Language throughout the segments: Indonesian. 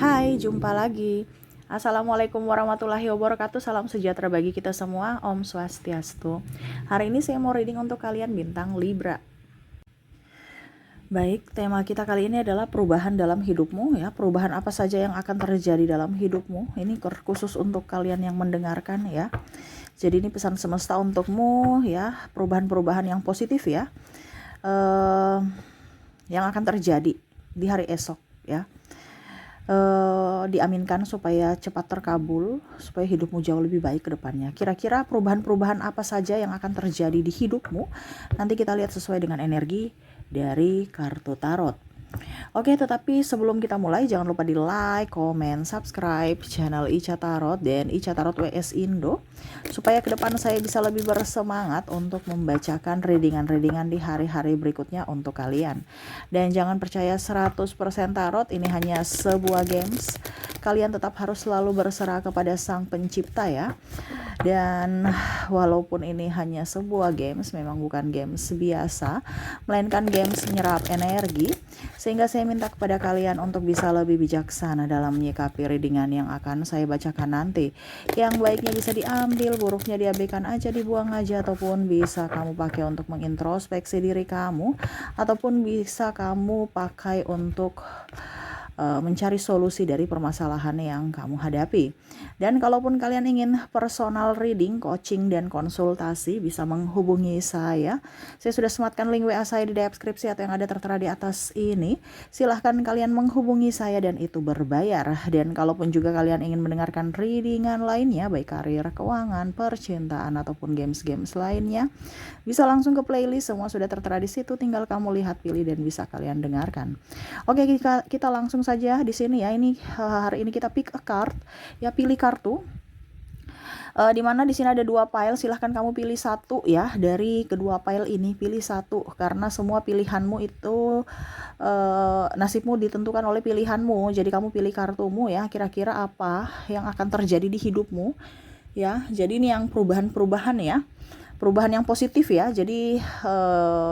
Hai, jumpa lagi. Assalamualaikum warahmatullahi wabarakatuh. Salam sejahtera bagi kita semua. Om Swastiastu. Hari ini saya mau reading untuk kalian bintang Libra. Baik, tema kita kali ini adalah perubahan dalam hidupmu ya. Perubahan apa saja yang akan terjadi dalam hidupmu. Ini khusus untuk kalian yang mendengarkan ya. Jadi ini pesan semesta untukmu ya. Perubahan-perubahan yang positif ya. Yang akan terjadi di hari esok ya. Diaminkan supaya cepat terkabul, supaya hidupmu jauh lebih baik ke depannya. Kira-kira perubahan-perubahan apa saja yang akan terjadi di hidupmu? Nanti kita lihat sesuai dengan energi dari kartu tarot. Oke, tetapi sebelum kita mulai jangan lupa di like, komen, subscribe channel Ica Tarot dan Ica Tarot WS Indo supaya ke depan saya bisa lebih bersemangat untuk membacakan readingan-readingan di hari-hari berikutnya untuk kalian. Dan jangan percaya 100% tarot, ini hanya sebuah games. Kalian tetap harus selalu berserah kepada Sang Pencipta ya. Dan walaupun ini hanya sebuah games, memang bukan games biasa, melainkan games menyerap energi, sehingga saya minta kepada kalian untuk bisa lebih bijaksana dalam menyikapi readingan yang akan saya bacakan nanti. Yang baiknya bisa diambil, buruknya diabaikan aja, dibuang aja, ataupun bisa kamu pakai untuk mengintrospeksi diri kamu, ataupun bisa kamu pakai untuk mencari solusi dari permasalahan yang kamu hadapi. Dan kalaupun kalian ingin personal reading, coaching, dan konsultasi, bisa menghubungi saya. Saya sudah sematkan link WA saya di deskripsi atau yang ada tertera di atas ini. Silahkan kalian menghubungi saya dan itu berbayar. Dan kalaupun juga kalian ingin mendengarkan readingan lainnya, baik karir, keuangan, percintaan, ataupun games-games lainnya, bisa langsung ke playlist, semua sudah tertera di situ. Tinggal kamu lihat, pilih, dan bisa kalian dengarkan. Oke, kita langsung saja di sini ya. Ini hari ini kita pick a card ya, pilih kartu. Dimana di sini ada 2 pile, silahkan kamu pilih satu ya dari kedua pile ini, pilih satu karena semua pilihanmu itu nasibmu ditentukan oleh pilihanmu. Jadi kamu pilih kartumu ya, kira-kira apa yang akan terjadi di hidupmu ya. Jadi ini yang perubahan-perubahan ya, perubahan yang positif ya. Jadi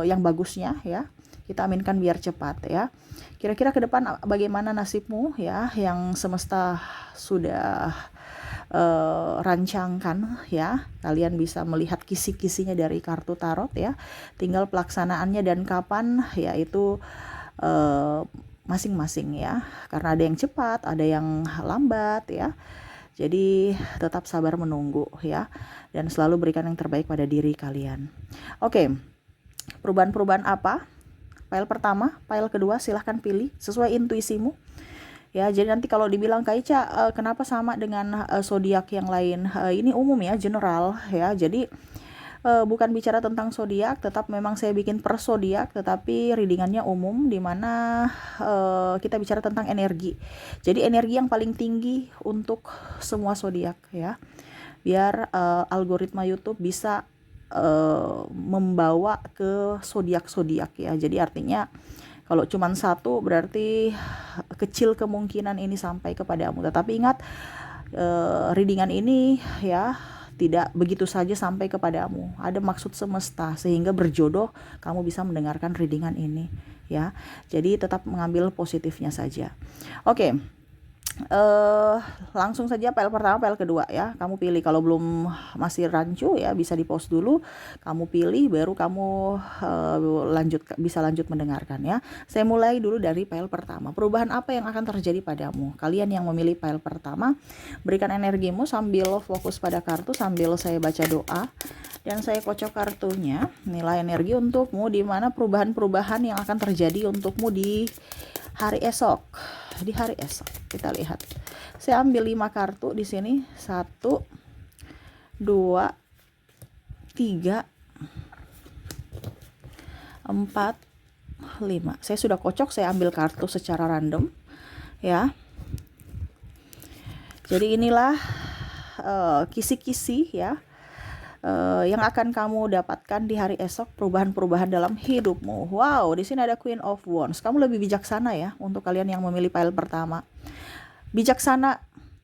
yang bagusnya ya kita aminkan biar cepat ya. Kira-kira ke depan bagaimana nasibmu ya, yang semesta sudah rancangkan ya. Kalian bisa melihat kisi-kisinya dari kartu tarot ya. Tinggal pelaksanaannya dan kapan ya, itu masing-masing ya. Karena ada yang cepat, ada yang lambat ya. Jadi tetap sabar menunggu ya. Dan selalu berikan yang terbaik pada diri kalian. Oke, perubahan-perubahan apa? File pertama, file kedua, silahkan pilih sesuai intuisimu ya. Jadi nanti kalau dibilang Kak Ica kenapa sama dengan zodiak yang lain, ini umum ya, general ya. Jadi bukan bicara tentang zodiak, tetap memang saya bikin per zodiak, tetapi readingannya umum, dimana kita bicara tentang energi. Jadi energi yang paling tinggi untuk semua zodiak ya, biar algoritma YouTube bisa membawa ke zodiak ya. Jadi artinya kalau cuma satu berarti kecil kemungkinan ini sampai kepadamu. Tetapi ingat, readingan ini ya tidak begitu saja sampai kepadamu. Ada maksud semesta sehingga berjodoh kamu bisa mendengarkan readingan ini ya. Jadi tetap mengambil positifnya saja. Oke. Langsung saja file pertama, file kedua ya. Kamu pilih, kalau belum masih rancu ya bisa di pause dulu, kamu pilih baru kamu bisa lanjut mendengarkan ya. Saya mulai dulu dari file pertama. Perubahan apa yang akan terjadi padamu? Kalian yang memilih file pertama, berikan energimu sambil fokus pada kartu, sambil saya baca doa dan saya kocok kartunya. Nilai energi untukmu, di mana perubahan-perubahan yang akan terjadi untukmu di hari esok. Di hari esok kita lihat. Saya ambil 5 kartu di sini. 1 2 3 4 5. Saya sudah kocok, saya ambil kartu secara random ya. Jadi inilah kisi-kisi ya yang akan kamu dapatkan di hari esok, perubahan-perubahan dalam hidupmu. Wow, di sini ada Queen of Wands. Kamu lebih bijaksana ya untuk kalian yang memilih file pertama. Bijaksana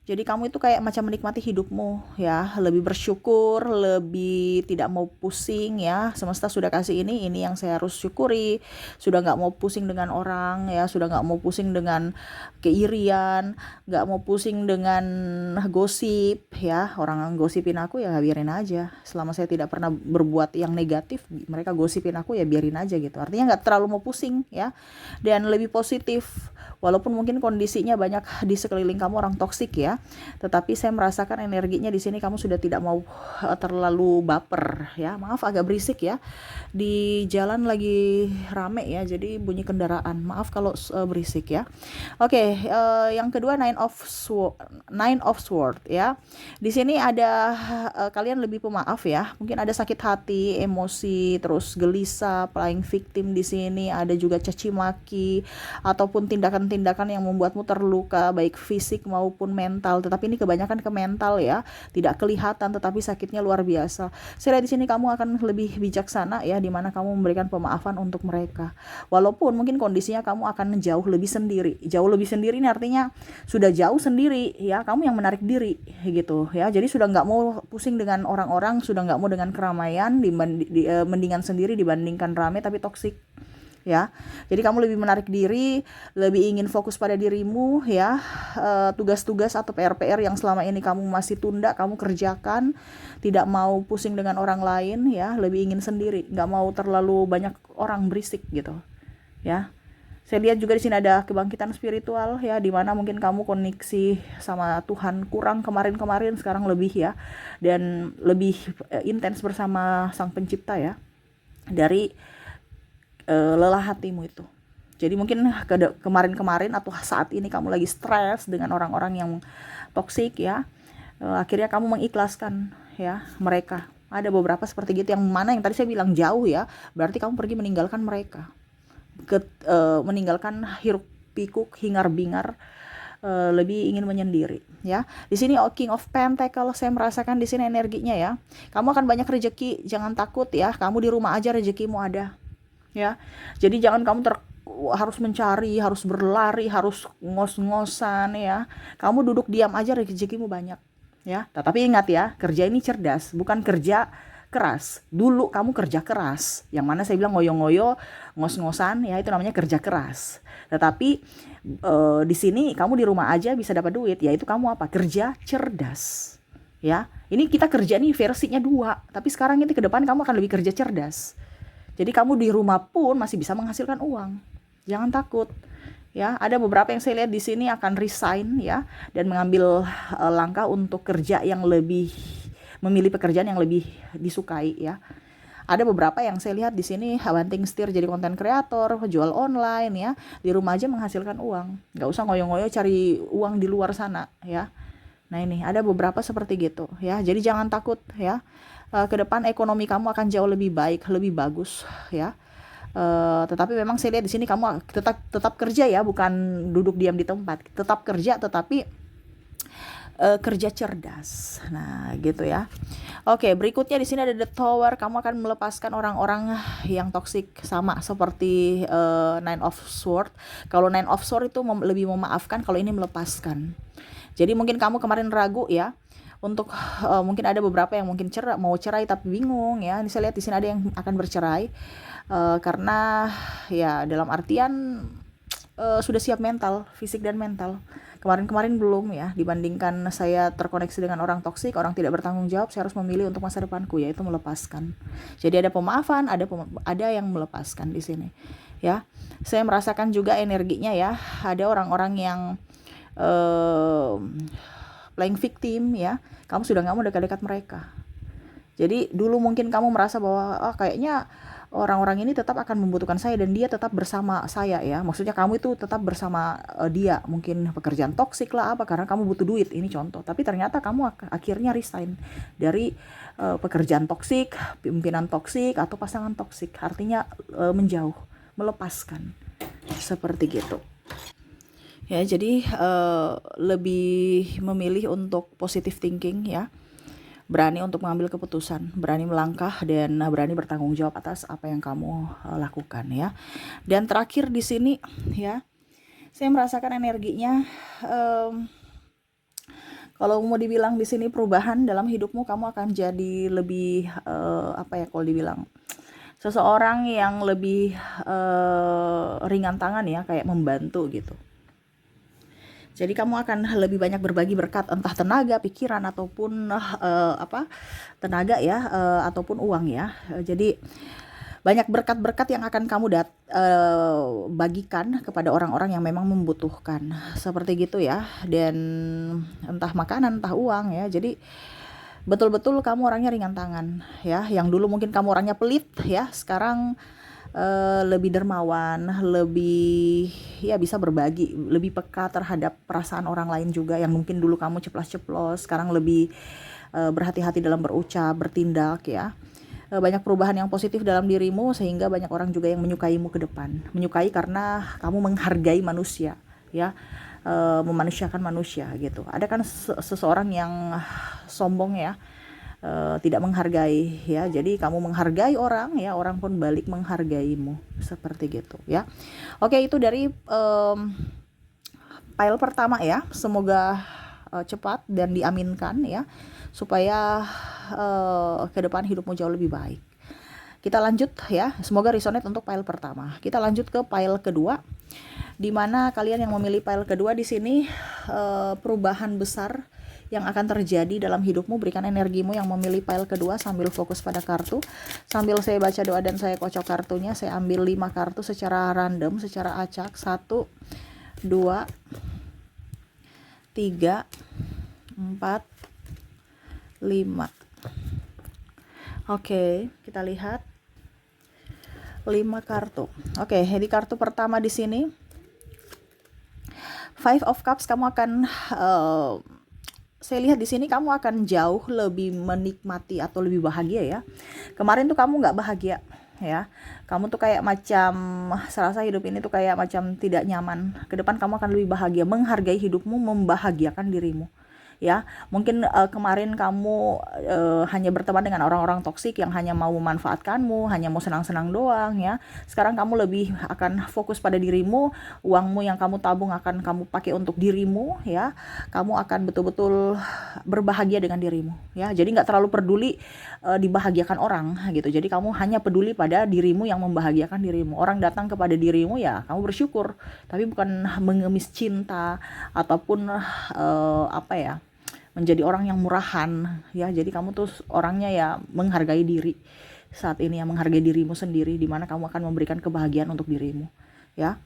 Jadi kamu itu kayak macam menikmati hidupmu ya, lebih bersyukur, lebih tidak mau pusing ya. Semesta sudah kasih ini yang saya harus syukuri. Sudah nggak mau pusing dengan orang ya, sudah nggak mau pusing dengan keirian, nggak mau pusing dengan gosip ya. Orang gosipin aku ya biarin aja. Selama saya tidak pernah berbuat yang negatif, mereka gosipin aku ya biarin aja gitu. Artinya nggak terlalu mau pusing ya, dan lebih positif. Walaupun mungkin kondisinya banyak di sekeliling kamu orang toksik ya, tetapi saya merasakan energinya di sini kamu sudah tidak mau terlalu baper ya. Maaf agak berisik ya. Di jalan lagi rame ya, jadi bunyi kendaraan. Maaf kalau berisik ya. Oke, yang kedua Nine of Sword ya. Di sini ada kalian lebih pemaaf ya. Mungkin ada sakit hati, emosi, terus gelisah, playing victim di sini, ada juga caci maki ataupun tindakan-tindakan yang membuatmu terluka baik fisik maupun mental. Tetapi ini kebanyakan ke mental ya. Tidak kelihatan tetapi sakitnya luar biasa. Saya lihat di sini kamu akan lebih bijaksana ya, di mana kamu memberikan pemaafan untuk mereka. Walaupun mungkin kondisinya kamu akan jauh lebih sendiri. Jauh lebih sendiri ini artinya sudah jauh sendiri ya, kamu yang menarik diri gitu ya. Jadi sudah nggak mau pusing dengan orang-orang, sudah nggak mau dengan keramaian, mendingan sendiri dibandingkan ramai tapi toksik ya. Jadi kamu lebih menarik diri, lebih ingin fokus pada dirimu ya. Tugas-tugas atau PR-PR yang selama ini kamu masih tunda, kamu kerjakan. Tidak mau pusing dengan orang lain ya, lebih ingin sendiri, nggak mau terlalu banyak orang berisik gitu ya. Saya lihat juga di sini ada kebangkitan spiritual ya, di mana mungkin kamu koneksi sama Tuhan kurang kemarin-kemarin, sekarang lebih ya, dan lebih intens bersama Sang Pencipta ya, dari lelah hatimu itu. Jadi mungkin kemarin-kemarin atau saat ini kamu lagi stres dengan orang-orang yang toksik ya, akhirnya kamu mengikhlaskan ya mereka. Ada beberapa seperti gitu, yang mana yang tadi saya bilang jauh ya, berarti kamu pergi meninggalkan mereka, meninggalkan hiruk pikuk hingar bingar, lebih ingin menyendiri ya. Di sini King of Pentacle saya merasakan di sini energinya ya. Kamu akan banyak rezeki, jangan takut ya. Kamu di rumah aja rezekimu ada ya. Jadi jangan kamu harus mencari, harus berlari, harus ngos-ngosan ya. Kamu duduk diam aja rezekimu banyak ya. Tetapi ingat ya, kerja ini cerdas, bukan kerja keras. Dulu kamu kerja keras, yang mana saya bilang ngoyo-ngoyo, ngos-ngosan ya, itu namanya kerja keras. Tetapi di sini kamu di rumah aja bisa dapat duit, yaitu kamu apa? Kerja cerdas ya. Ini kita kerja nih versinya 2, tapi sekarang ini ke depan kamu akan lebih kerja cerdas. Jadi kamu di rumah pun masih bisa menghasilkan uang. Jangan takut ya. Ada beberapa yang saya lihat di sini akan resign ya, dan mengambil langkah untuk kerja yang lebih, memilih pekerjaan yang lebih disukai ya. Ada beberapa yang saya lihat di sini banting setir jadi konten kreator, jual online ya, di rumah aja menghasilkan uang, nggak usah ngoyo-ngoyo cari uang di luar sana ya. Nah ini ada beberapa seperti gitu ya. Jadi jangan takut ya. Ke depan ekonomi kamu akan jauh lebih baik, lebih bagus ya. Tetapi memang saya lihat di sini kamu tetap kerja ya, bukan duduk diam di tempat. Tetap kerja tetapi kerja cerdas. Nah, gitu ya. Oke, berikutnya di sini ada The Tower. Kamu akan melepaskan orang-orang yang toksik, sama seperti Nine of Sword. Kalau Nine of Sword itu lebih memaafkan, kalau ini melepaskan. Jadi mungkin kamu kemarin ragu ya, untuk mungkin ada beberapa yang mungkin mau cerai tapi bingung ya. Ini saya lihat di sini ada yang akan bercerai karena ya dalam artian sudah siap mental, fisik dan mental. Kemarin-kemarin belum ya, dibandingkan saya terkoneksi dengan orang toksik, orang tidak bertanggung jawab, saya harus memilih untuk masa depanku, yaitu melepaskan. Jadi ada pemaafan, ada yang melepaskan di sini ya. Saya merasakan juga energinya ya, ada orang-orang yang playing victim ya. Kamu sudah nggak mau dekat-dekat mereka. Jadi dulu mungkin kamu merasa bahwa kayaknya orang-orang ini tetap akan membutuhkan saya dan dia tetap bersama saya ya. Maksudnya kamu itu tetap bersama dia, mungkin pekerjaan toksik lah apa, karena kamu butuh duit, ini contoh. Tapi ternyata kamu akhirnya resign dari pekerjaan toksik, pimpinan toksik atau pasangan toksik. Artinya menjauh, melepaskan. Seperti gitu. Ya, jadi lebih memilih untuk positive thinking ya. Berani untuk mengambil keputusan, berani melangkah, dan berani bertanggung jawab atas apa yang kamu lakukan ya. Dan terakhir di sini ya, saya merasakan energinya Kalau mau dibilang di sini perubahan dalam hidupmu, kamu akan jadi lebih apa ya, kalau dibilang seseorang yang lebih ringan tangan ya, kayak membantu gitu. Jadi kamu akan lebih banyak berbagi berkat, entah tenaga, pikiran, ataupun tenaga ya, ataupun uang ya. Jadi banyak berkat-berkat yang akan kamu bagikan kepada orang-orang yang memang membutuhkan, seperti gitu ya. Dan entah makanan, entah uang ya. Jadi betul-betul kamu orangnya ringan tangan ya. Yang dulu mungkin kamu orangnya pelit ya, sekarang lebih dermawan, lebih ya bisa berbagi, lebih peka terhadap perasaan orang lain juga. Yang mungkin dulu kamu ceplas-ceplos, sekarang lebih berhati-hati dalam berucap, bertindak ya. Banyak perubahan yang positif dalam dirimu, sehingga banyak orang juga yang menyukaimu ke depan. Menyukai karena kamu menghargai manusia ya, memanusiakan manusia gitu. Ada kan seseorang yang sombong ya, tidak menghargai ya. Jadi kamu menghargai orang ya, orang pun balik menghargaimu, seperti gitu ya. Oke, itu dari file pertama ya. Semoga cepat dan diaminkan ya, supaya ke depan hidupmu jauh lebih baik. Kita lanjut ya, semoga resonate untuk file pertama. Kita lanjut ke file kedua, di mana kalian yang memilih file kedua di sini, perubahan besar yang akan terjadi dalam hidupmu. Berikan energimu yang memilih file kedua sambil fokus pada kartu. Sambil saya baca doa dan saya kocok kartunya, saya ambil 5 kartu secara random, secara acak. 1, 2, 3, 4, 5. Oke, kita lihat 5 kartu. Oke, jadi kartu pertama di sini, Five of Cups. Kamu akan saya lihat di sini kamu akan jauh lebih menikmati atau lebih bahagia ya. Kemarin tuh kamu nggak bahagia ya. Kamu tuh kayak macam serasa hidup ini tuh kayak macam tidak nyaman. Ke depan kamu akan lebih bahagia, menghargai hidupmu, membahagiakan dirimu. Ya, mungkin kemarin kamu hanya berteman dengan orang-orang toksik yang hanya mau memanfaatkanmu, hanya mau senang-senang doang ya. Sekarang kamu lebih akan fokus pada dirimu, uangmu yang kamu tabung akan kamu pakai untuk dirimu ya. Kamu akan betul-betul berbahagia dengan dirimu ya. Jadi nggak terlalu peduli dibahagiakan orang gitu. Jadi kamu hanya peduli pada dirimu yang membahagiakan dirimu. Orang datang kepada dirimu ya, kamu bersyukur, tapi bukan mengemis cinta ataupun apa ya, menjadi orang yang murahan ya. Jadi kamu tuh orangnya ya menghargai diri saat ini ya, menghargai dirimu sendiri, dimana kamu akan memberikan kebahagiaan untuk dirimu ya.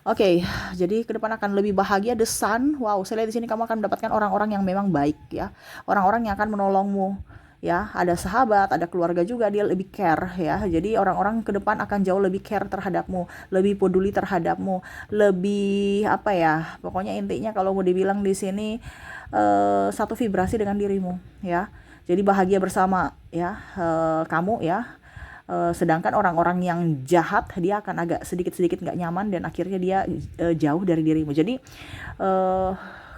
Oke, jadi ke depan akan lebih bahagia. The Sun, wow, saya lihat di sini kamu akan mendapatkan orang-orang yang memang baik ya, orang-orang yang akan menolongmu ya. Ada sahabat, ada keluarga juga, dia lebih care ya. Jadi orang-orang ke depan akan jauh lebih care terhadapmu, lebih peduli terhadapmu, lebih apa ya, pokoknya intinya kalau mau dibilang di sini satu vibrasi dengan dirimu ya. Jadi bahagia bersama ya, kamu ya. Sedangkan orang-orang yang jahat, dia akan agak sedikit-sedikit nggak nyaman dan akhirnya dia jauh dari dirimu. Jadi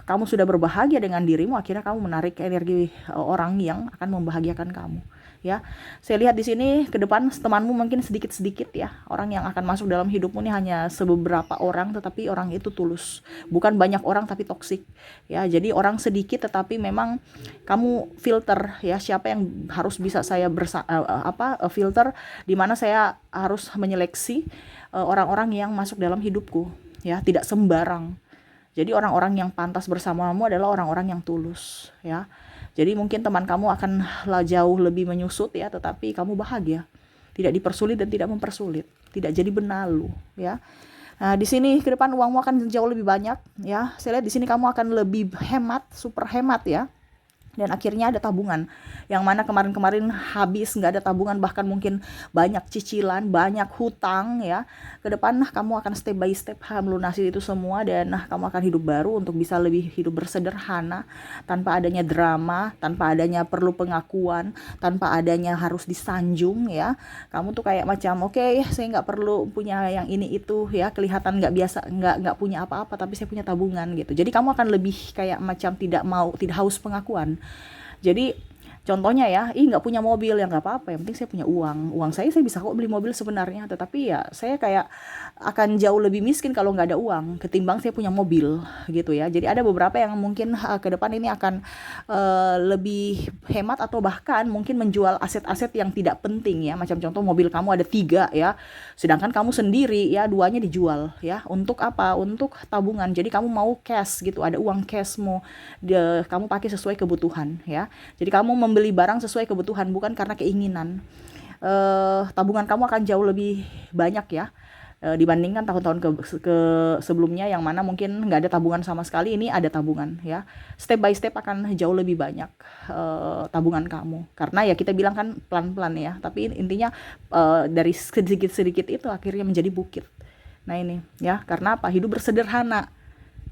kamu sudah berbahagia dengan dirimu, akhirnya kamu menarik energi orang yang akan membahagiakan kamu ya. Saya lihat di sini ke depan temanmu mungkin sedikit-sedikit ya. Orang yang akan masuk dalam hidupmu ini hanya beberapa orang, tetapi orang itu tulus. Bukan banyak orang tapi toksik ya. Jadi orang sedikit tetapi memang kamu filter ya, siapa yang harus bisa saya filter, di mana saya harus menyeleksi orang-orang yang masuk dalam hidupku ya, tidak sembarang. Jadi orang-orang yang pantas bersamamu adalah orang-orang yang tulus ya. Jadi mungkin teman kamu akan jauh lebih menyusut ya, tetapi kamu bahagia, tidak dipersulit dan tidak mempersulit, tidak jadi benalu ya. Nah, di sini ke depan uangmu akan jauh lebih banyak ya. Saya lihat di sini kamu akan lebih hemat, super hemat ya. Dan akhirnya ada tabungan, yang mana kemarin-kemarin habis, nggak ada tabungan, bahkan mungkin banyak cicilan, banyak hutang ya. Ke depan kamu akan step by step melunasi itu semua, dan kamu akan hidup baru untuk bisa lebih hidup bersederhana, tanpa adanya drama, tanpa adanya perlu pengakuan, tanpa adanya harus disanjung ya. Kamu tuh kayak macam oke, saya nggak perlu punya yang ini itu ya, kelihatan nggak biasa, nggak punya apa-apa, tapi saya punya tabungan gitu. Jadi kamu akan lebih kayak macam tidak haus pengakuan. Jadi Contohnya ya, nggak punya mobil ya nggak apa-apa, yang penting saya punya uang. Uang saya bisa kok beli mobil sebenarnya, tetapi ya saya kayak akan jauh lebih miskin kalau nggak ada uang ketimbang saya punya mobil gitu ya. Jadi ada beberapa yang mungkin ke depan ini akan lebih hemat atau bahkan mungkin menjual aset-aset yang tidak penting ya. Macam contoh mobil kamu ada 3 ya, sedangkan kamu sendiri ya 2-nya dijual ya. Untuk apa? Untuk tabungan. Jadi kamu mau cash gitu, ada uang cashmu, kamu pakai sesuai kebutuhan ya. Jadi kamu membeli barang sesuai kebutuhan, bukan karena keinginan. Tabungan kamu akan jauh lebih banyak ya, dibandingkan tahun-tahun ke sebelumnya yang mana mungkin nggak ada tabungan sama sekali. Ini ada tabungan ya, step by step akan jauh lebih banyak tabungan kamu, karena ya kita bilang kan pelan-pelan ya, tapi intinya dari sedikit-sedikit itu akhirnya menjadi bukit. Nah ini ya, karena apa? Hidup bersederhana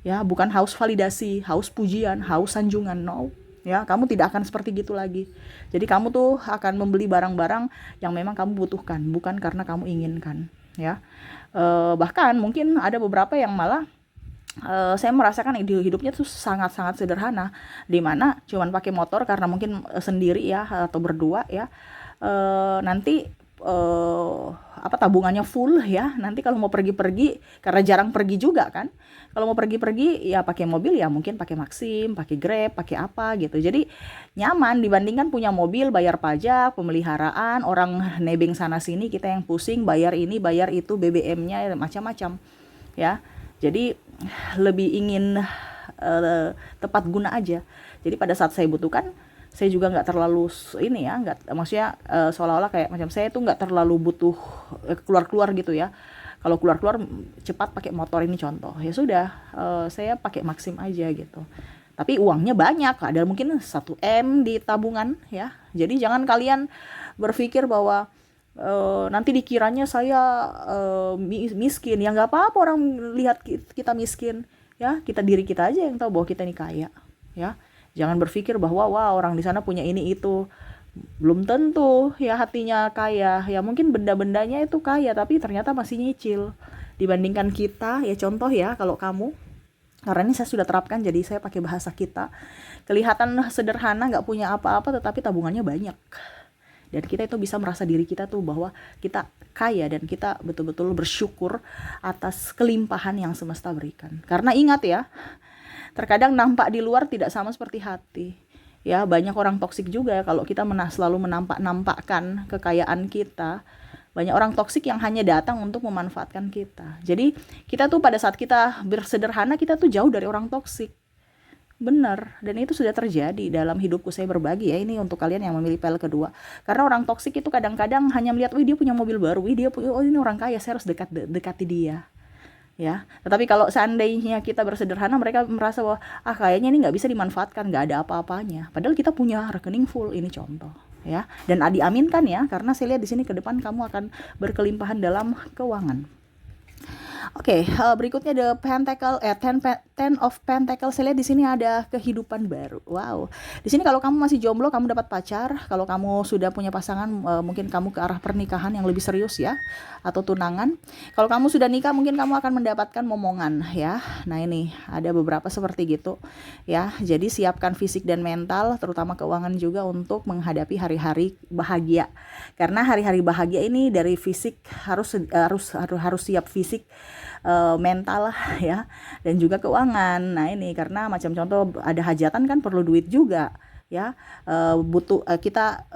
ya, bukan haus validasi, haus pujian, haus sanjungan, no ya. Kamu tidak akan seperti gitu lagi. Jadi kamu tuh akan membeli barang-barang yang memang kamu butuhkan, bukan karena kamu inginkan ya. Bahkan mungkin ada beberapa yang malah saya merasakan hidupnya tuh sangat-sangat sederhana, dimana cuman pakai motor karena mungkin sendiri ya atau berdua ya. Nanti tabungannya full ya. Nanti kalau mau pergi-pergi, karena jarang pergi juga kan, kalau mau pergi-pergi ya pakai mobil, ya mungkin pakai Maxim, pakai Grab, pakai apa gitu. Jadi nyaman dibandingkan punya mobil, bayar pajak, pemeliharaan, orang nebeng sana sini, kita yang pusing bayar ini bayar itu, BBM-nya macam-macam ya. Jadi lebih ingin tepat guna aja. Jadi pada saat saya butuhkan, saya juga nggak terlalu ini ya, nggak, maksudnya seolah-olah kayak macam saya tuh nggak terlalu butuh keluar-keluar gitu ya. Kalau keluar-keluar cepat pakai motor, ini contoh ya, sudah saya pakai Maxim aja gitu. Tapi uangnya banyak, ada mungkin 1 M di tabungan ya. Jadi jangan kalian berpikir bahwa nanti dikiranya saya miskin. Ya nggak apa-apa orang lihat kita miskin ya, diri kita aja yang tahu bahwa kita ini kaya ya. Jangan berpikir bahwa wah orang di sana punya ini itu. Belum tentu ya hatinya kaya. Ya mungkin benda-bendanya itu kaya, tapi ternyata masih nyicil dibandingkan kita. Ya contoh ya, kalau kamu, karena ini saya sudah terapkan, jadi saya pakai bahasa kita. Kelihatan sederhana, nggak punya apa-apa, tetapi tabungannya banyak. Dan kita itu bisa merasa diri kita tuh bahwa kita kaya, dan kita betul-betul bersyukur atas kelimpahan yang semesta berikan. Karena ingat ya, terkadang nampak di luar tidak sama seperti hati ya. Banyak orang toksik juga kalau kita selalu menampakkan kekayaan kita. Banyak orang toksik yang hanya datang untuk memanfaatkan kita. Jadi kita tuh pada saat kita bersederhana, kita tuh jauh dari orang toksik. Benar, dan itu sudah terjadi dalam hidupku. Saya berbagi ya, ini untuk kalian yang memilih PL kedua. Karena orang toksik itu kadang-kadang hanya melihat, wih dia punya mobil baru, wih dia punya, oh ini orang kaya, saya harus dekati dia ya. Tetapi kalau seandainya kita bersederhana, mereka merasa bahwa kayaknya ini nggak bisa dimanfaatkan, nggak ada apa-apanya, padahal kita punya rekening full. Ini contoh ya, dan diaminkan ya, karena saya lihat di sini ke depan kamu akan berkelimpahan dalam keuangan. Oke, berikutnya the Pentacle, Ten of Pentacles. Saya lihat di sini ada kehidupan baru. Wow. Di sini kalau kamu masih jomblo, kamu dapat pacar. Kalau kamu sudah punya pasangan, mungkin kamu ke arah pernikahan yang lebih serius ya, atau tunangan. Kalau kamu sudah nikah, mungkin kamu akan mendapatkan momongan ya. Nah, ini ada beberapa seperti gitu ya. Jadi siapkan fisik dan mental, terutama keuangan juga, untuk menghadapi hari-hari bahagia. Karena hari-hari bahagia ini dari fisik harus siap fisik, mental ya, dan juga keuangan. Nah ini karena macam contoh ada hajatan kan perlu duit juga ya, butuh kita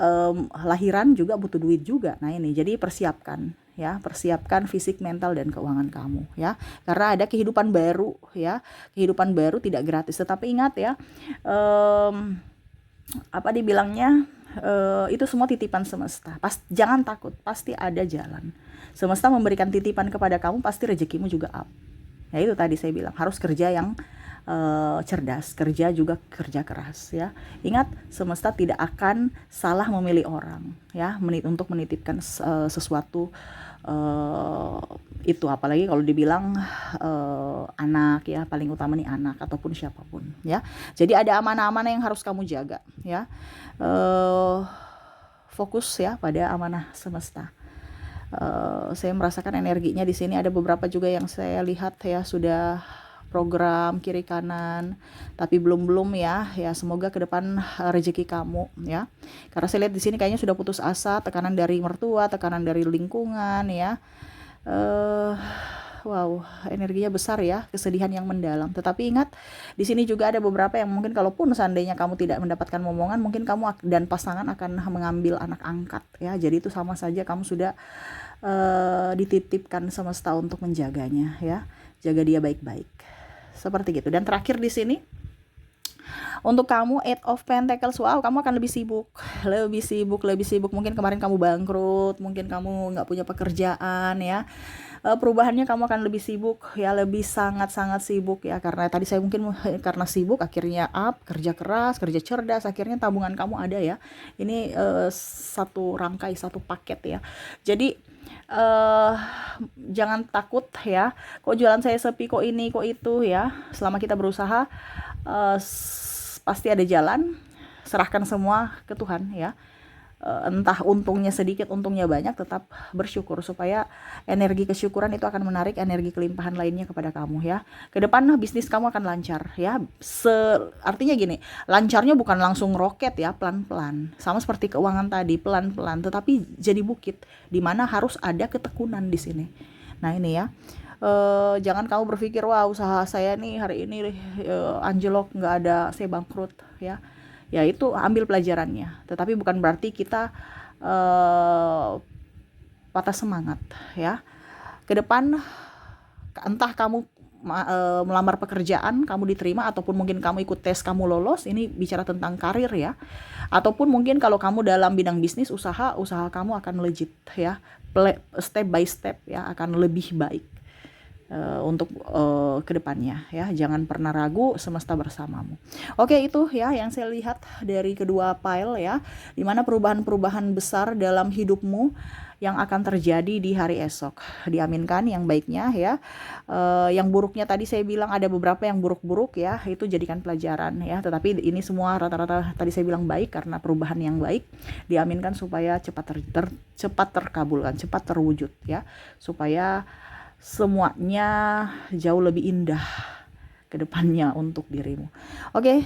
lahiran juga butuh duit juga. Nah ini jadi persiapkan ya, persiapkan fisik, mental, dan keuangan kamu ya, karena ada kehidupan baru ya. Kehidupan baru tidak gratis, tetapi ingat ya, apa dibilangnya, itu semua titipan semesta. Jangan takut, pasti ada jalan. Semesta memberikan titipan kepada kamu, pasti rezekimu juga up. Ya itu tadi saya bilang, harus kerja yang cerdas, kerja juga kerja keras ya. Ingat, semesta tidak akan salah memilih orang ya, untuk menitipkan sesuatu itu, apalagi kalau dibilang anak ya, paling utama nih anak ataupun siapapun ya. Jadi ada amanah-amanah yang harus kamu jaga ya. Fokus ya pada amanah semesta. Saya merasakan energinya di sini. Ada beberapa juga yang saya lihat ya sudah program kiri kanan, tapi belum ya. Ya semoga ke depan rezeki kamu ya. Karena saya lihat di sini kayaknya sudah putus asa, tekanan dari mertua, tekanan dari lingkungan ya. Wow, energinya besar ya, kesedihan yang mendalam. Tetapi ingat, di sini juga ada beberapa yang mungkin kalaupun seandainya kamu tidak mendapatkan momongan, mungkin kamu dan pasangan akan mengambil anak angkat ya. Jadi itu sama saja kamu sudah dititipkan semesta untuk menjaganya ya. Jaga dia baik-baik. Seperti gitu. Dan terakhir di sini untuk kamu 8 of Pentacles, wow, kamu akan lebih sibuk. Mungkin kemarin kamu bangkrut, mungkin kamu nggak punya pekerjaan ya. Perubahannya kamu akan lebih sibuk ya, lebih sangat-sangat sibuk ya, karena tadi saya mungkin karena sibuk akhirnya kerja keras, kerja cerdas, akhirnya tabungan kamu ada ya. Ini satu rangkai, satu paket ya. Jadi jangan takut ya, kok jualan saya sepi, kok ini, kok itu ya. Selama kita berusaha pasti ada jalan. Serahkan semua ke Tuhan ya. Entah untungnya sedikit, untungnya banyak, tetap bersyukur supaya energi kesyukuran itu akan menarik energi kelimpahan lainnya kepada kamu ya. Ke depan bisnis kamu akan lancar ya. Artinya gini, lancarnya bukan langsung roket ya, pelan-pelan. Sama seperti keuangan tadi, pelan-pelan, tetapi jadi bukit di mana harus ada ketekunan di sini. Nah, ini ya. Jangan kamu berpikir, wah usaha saya nih hari ini anjlok, nggak ada, saya bangkrut ya. Ya itu ambil pelajarannya, tetapi bukan berarti kita patah semangat ya. Ke depan entah kamu melamar pekerjaan, kamu diterima, ataupun mungkin kamu ikut tes, kamu lolos, ini bicara tentang karir ya. Ataupun mungkin kalau kamu dalam bidang bisnis, usaha kamu akan legit ya, step by step ya, akan lebih baik untuk kedepannya ya. Jangan pernah ragu, semesta bersamamu. Oke, itu ya yang saya lihat dari kedua pile ya, dimana perubahan-perubahan besar dalam hidupmu yang akan terjadi di hari esok. Diaminkan yang baiknya ya. Yang buruknya tadi saya bilang ada beberapa yang buruk-buruk ya, itu jadikan pelajaran ya. Tetapi ini semua rata-rata tadi saya bilang baik, karena perubahan yang baik diaminkan supaya cepat terkabulkan, cepat terwujud ya, supaya semuanya jauh lebih indah ke depannya untuk dirimu. Oke,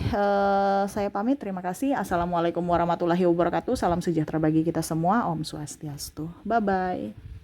saya pamit. Terima kasih. Assalamualaikum warahmatullahi wabarakatuh. Salam sejahtera bagi kita semua. Om Swastiastu. Bye-bye.